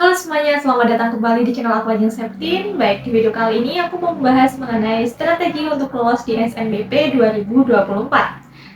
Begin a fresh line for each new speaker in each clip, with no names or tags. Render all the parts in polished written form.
Halo semuanya, selamat datang kembali di channel aku Ajeng Septin. Baik, di video kali ini aku mau membahas mengenai strategi untuk lolos di SNBP 2024.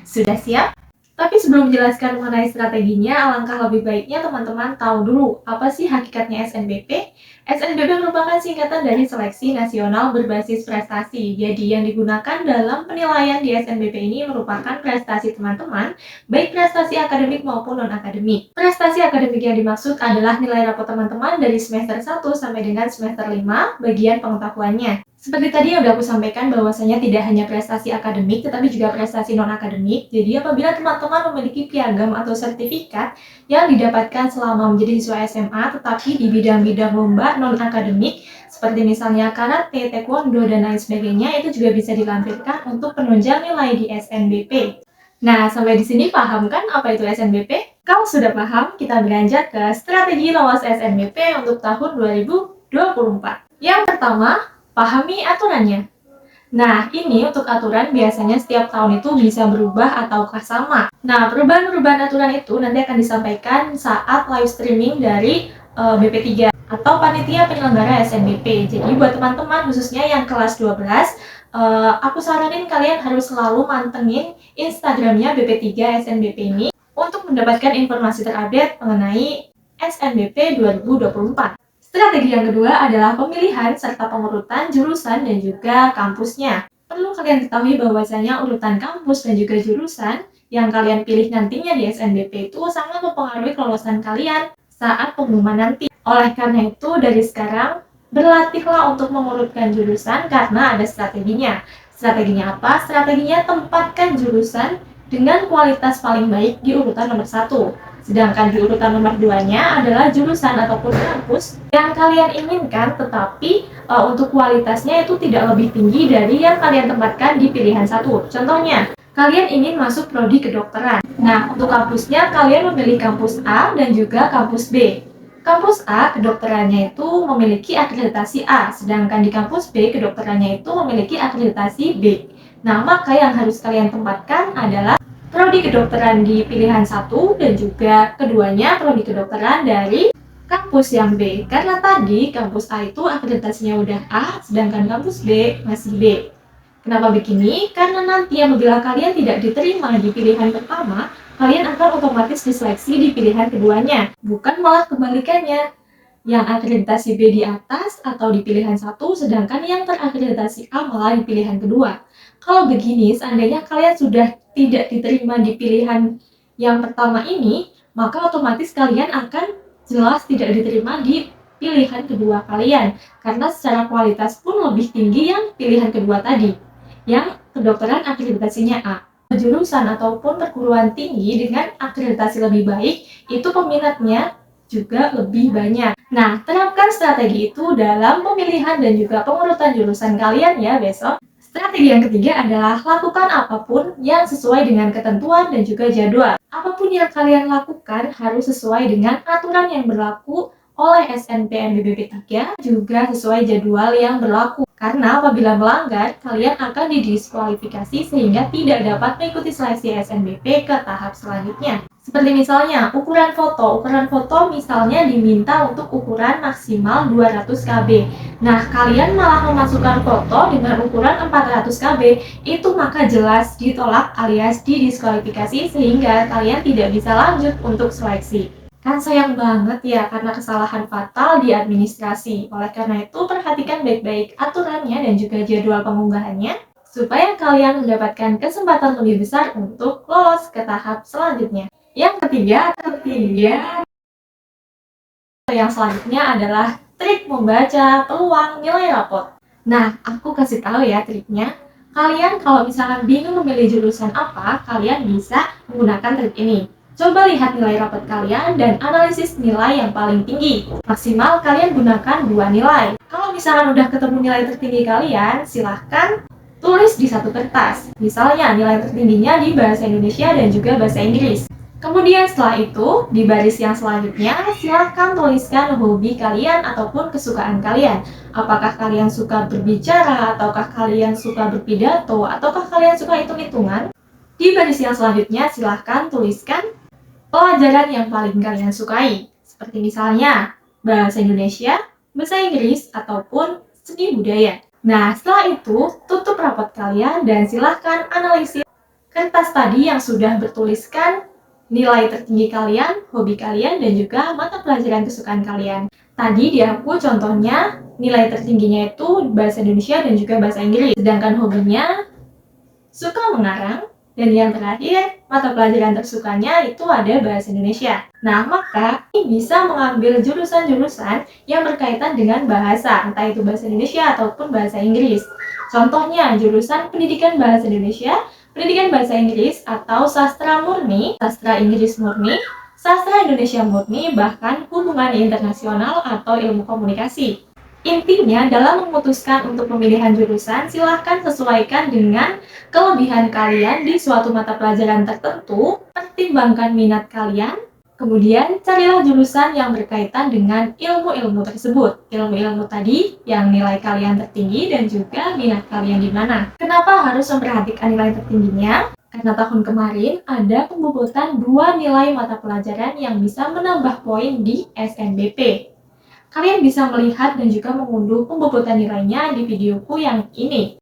Sudah siap? Tapi sebelum menjelaskan mengenai strateginya, alangkah lebih baiknya teman-teman tahu dulu apa sih hakikatnya SNBP. SNBP merupakan singkatan dari Seleksi Nasional Berbasis Prestasi. Jadi yang digunakan dalam penilaian di SNBP ini merupakan prestasi teman-teman, baik prestasi akademik maupun non-akademik. Prestasi akademik yang dimaksud adalah nilai rapor teman-teman dari semester 1 sampai dengan semester 5 bagian pengetahuannya. Seperti tadi yang udah aku sampaikan bahwasanya tidak hanya prestasi akademik tetapi juga prestasi non-akademik. Jadi apabila teman-teman memiliki piagam atau sertifikat yang didapatkan selama menjadi siswa SMA tetapi di bidang-bidang lomba non-akademik seperti misalnya karate, taekwondo, dan lain sebagainya, itu juga bisa dilampirkan untuk penunjang nilai di SNBP. Nah, sampai di sini paham kan apa itu SNBP? Kalau sudah paham, kita beranjak ke strategi lolos SNBP untuk tahun 2024. Yang pertama, pahami aturannya. Nah, ini untuk aturan biasanya setiap tahun itu bisa berubah ataukah sama. Nah, perubahan-perubahan aturan itu nanti akan disampaikan saat live streaming dari BP3 atau Panitia Penyelenggara SNBP. Jadi buat teman-teman khususnya yang kelas 12, aku saranin kalian harus selalu mantengin Instagramnya BP3 SNBP ini untuk mendapatkan informasi terupdate mengenai SNBP 2024. Strategi yang kedua adalah pemilihan serta pengurutan jurusan dan juga kampusnya. Perlu kalian ketahui bahwasanya urutan kampus dan juga jurusan yang kalian pilih nantinya di SNBP itu sangat mempengaruhi kelolosan kalian saat pengumuman nanti. Oleh karena itu, dari sekarang berlatihlah untuk mengurutkan jurusan karena ada strateginya. Strateginya apa? Strateginya tempatkan jurusan dengan kualitas paling baik di urutan nomor 1. Sedangkan di urutan nomor 2-nya adalah jurusan ataupun kampus yang kalian inginkan tetapi untuk kualitasnya itu tidak lebih tinggi dari yang kalian tempatkan di pilihan 1. Contohnya, kalian ingin masuk prodi kedokteran. Nah, untuk kampusnya kalian memilih kampus A dan juga kampus B. Kampus A kedokterannya itu memiliki akreditasi A, sedangkan di kampus B kedokterannya itu memiliki akreditasi B. Nah, maka yang harus kalian tempatkan adalah prodi kedokteran di pilihan 1 dan juga keduanya prodi kedokteran dari kampus yang B. Karena tadi kampus A itu akreditasinya udah A, sedangkan kampus B masih B. Kenapa begini? Karena nanti apabila kalian tidak diterima di pilihan pertama, kalian akan otomatis diseleksi di pilihan keduanya. Bukan malah kebalikannya. Yang akreditasi B di atas atau di pilihan 1, sedangkan yang terakreditasi A malah di pilihan kedua. Kalau begini, seandainya kalian sudah tidak diterima di pilihan yang pertama ini, maka otomatis kalian akan jelas tidak diterima di pilihan kedua kalian. Karena secara kualitas pun lebih tinggi yang pilihan kedua tadi, yang kedokteran akreditasinya A. Jurusan ataupun perguruan tinggi dengan akreditasi lebih baik, itu peminatnya juga lebih banyak. Nah, terapkan strategi itu dalam pemilihan dan juga pengurutan jurusan kalian ya besok. Strategi yang ketiga adalah lakukan apapun yang sesuai dengan ketentuan dan juga jadwal. Apapun yang kalian lakukan harus sesuai dengan aturan yang berlaku oleh SNPNBP 3, juga sesuai jadwal yang berlaku. Karena apabila melanggar, kalian akan didiskualifikasi sehingga tidak dapat mengikuti seleksi SNBP ke tahap selanjutnya. Seperti misalnya, ukuran foto misalnya diminta untuk ukuran maksimal 200 KB. Nah, kalian malah memasukkan foto dengan ukuran 400 KB, itu maka jelas ditolak alias didiskualifikasi sehingga kalian tidak bisa lanjut untuk seleksi. Kan sayang banget ya karena kesalahan fatal di administrasi. Oleh karena itu, perhatikan baik-baik aturannya dan juga jadwal pengunggahannya supaya kalian mendapatkan kesempatan lebih besar untuk lolos ke tahap selanjutnya. Yang ketiga yang selanjutnya adalah trik membaca peluang nilai rapor. Nah, aku kasih tahu ya triknya. Kalian kalau misalkan bingung memilih jurusan apa, kalian bisa menggunakan trik ini. Coba lihat nilai rapor kalian dan analisis nilai yang paling tinggi. Maksimal kalian gunakan 2 nilai. Kalau misalkan udah ketemu nilai tertinggi kalian, silahkan tulis di satu kertas. Misalnya nilai tertingginya di bahasa Indonesia dan juga bahasa Inggris. Kemudian setelah itu, di baris yang selanjutnya, silahkan tuliskan hobi kalian ataupun kesukaan kalian. Apakah kalian suka berbicara, ataukah kalian suka berpidato, ataukah kalian suka hitung-hitungan? Di baris yang selanjutnya, silahkan tuliskan pelajaran yang paling kalian sukai. Seperti misalnya, bahasa Indonesia, bahasa Inggris, ataupun seni budaya. Nah, setelah itu, tutup rapot kalian dan silahkan analisis kertas tadi yang sudah bertuliskan nilai tertinggi kalian, hobi kalian, dan juga mata pelajaran kesukaan kalian. Tadi di aku contohnya nilai tertingginya itu bahasa Indonesia dan juga bahasa Inggris. Sedangkan hobinya suka mengarang, dan yang terakhir, mata pelajaran tersukanya itu ada bahasa Indonesia. Nah, maka ini bisa mengambil jurusan-jurusan yang berkaitan dengan bahasa, entah itu bahasa Indonesia ataupun bahasa Inggris. Contohnya, jurusan pendidikan bahasa Indonesia, pendidikan bahasa Inggris, atau sastra murni, sastra Inggris murni, sastra Indonesia murni, bahkan hubungan internasional atau ilmu komunikasi. Intinya, dalam memutuskan untuk pemilihan jurusan, silahkan sesuaikan dengan kelebihan kalian di suatu mata pelajaran tertentu, pertimbangkan minat kalian, kemudian carilah jurusan yang berkaitan dengan ilmu-ilmu tersebut. Ilmu-ilmu tadi yang nilai kalian tertinggi dan juga minat kalian di mana. Kenapa harus memperhatikan nilai tertingginya? Karena tahun kemarin ada pembobotan 2 nilai mata pelajaran yang bisa menambah poin di SNBP. Kalian bisa melihat dan juga mengunduh pembobotan nilainya di videoku yang ini.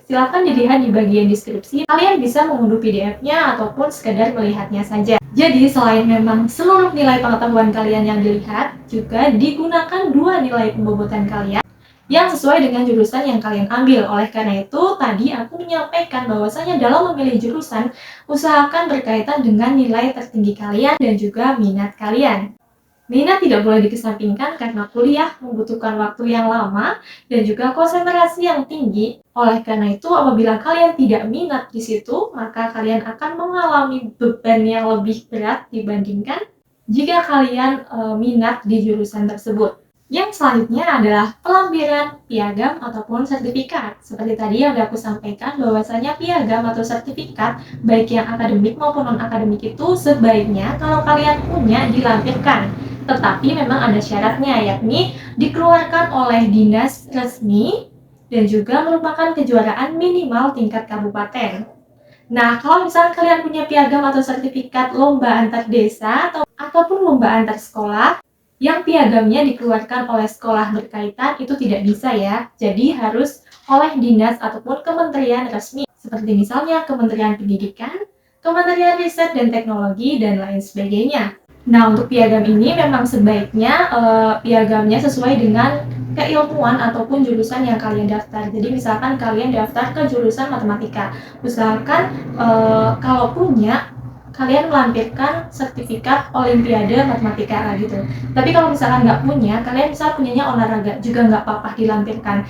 Silahkan dilihat di bagian deskripsi, kalian bisa mengunduh PDF-nya ataupun sekedar melihatnya saja. Jadi selain memang seluruh nilai pengetahuan kalian yang dilihat, juga digunakan 2 nilai pembobotan kalian yang sesuai dengan jurusan yang kalian ambil. Oleh karena itu, tadi aku menyampaikan bahwasanya dalam memilih jurusan, usahakan berkaitan dengan nilai tertinggi kalian dan juga minat kalian. Minat tidak boleh dikesampingkan karena kuliah membutuhkan waktu yang lama dan juga konsentrasi yang tinggi. Oleh karena itu, apabila kalian tidak minat di situ, maka kalian akan mengalami beban yang lebih berat dibandingkan jika kalian minat di jurusan tersebut. Yang selanjutnya adalah pelampiran piagam ataupun sertifikat. Seperti tadi yang udah aku sampaikan, bahwasanya piagam atau sertifikat, baik yang akademik maupun non-akademik itu sebaiknya kalau kalian punya dilampirkan. Tetapi memang ada syaratnya, yakni dikeluarkan oleh dinas resmi dan juga merupakan kejuaraan minimal tingkat kabupaten. Nah, kalau misalnya kalian punya piagam atau sertifikat lomba antar desa ataupun lomba antar sekolah, yang piagamnya dikeluarkan oleh sekolah berkaitan itu tidak bisa ya. Jadi harus oleh dinas ataupun kementerian resmi. Seperti misalnya Kementerian Pendidikan, Kementerian Riset dan Teknologi, dan lain sebagainya. Nah, untuk piagam ini memang sebaiknya piagamnya sesuai dengan keilmuan ataupun jurusan yang kalian daftar. Jadi misalkan kalian daftar ke jurusan matematika, usahakan kalau punya kalian melampirkan sertifikat Olimpiade Matematika gitu. Tapi kalau misalkan nggak punya, kalian bisa punyanya olahraga juga nggak apa-apa dilampirkan.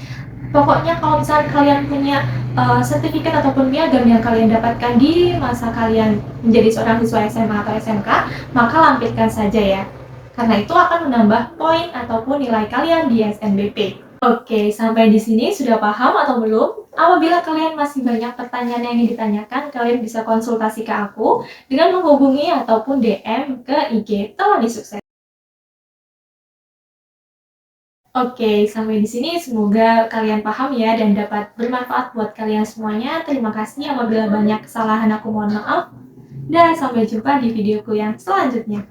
Pokoknya kalau misalkan kalian punya sertifikat ataupun piagam yang kalian dapatkan di masa kalian menjadi seorang siswa SMA atau SMK, maka lampirkan saja ya. Karena itu akan menambah poin ataupun nilai kalian di SNBP. Oke, sampai di sini sudah paham atau belum? Apabila kalian masih banyak pertanyaan yang ingin ditanyakan, kalian bisa konsultasi ke aku dengan menghubungi ataupun DM ke IG Tawani Sukses. Oke, sampai di sini semoga kalian paham ya dan dapat bermanfaat buat kalian semuanya. Terima kasih, apabila banyak kesalahan aku mohon maaf. Dan sampai jumpa di videoku yang selanjutnya.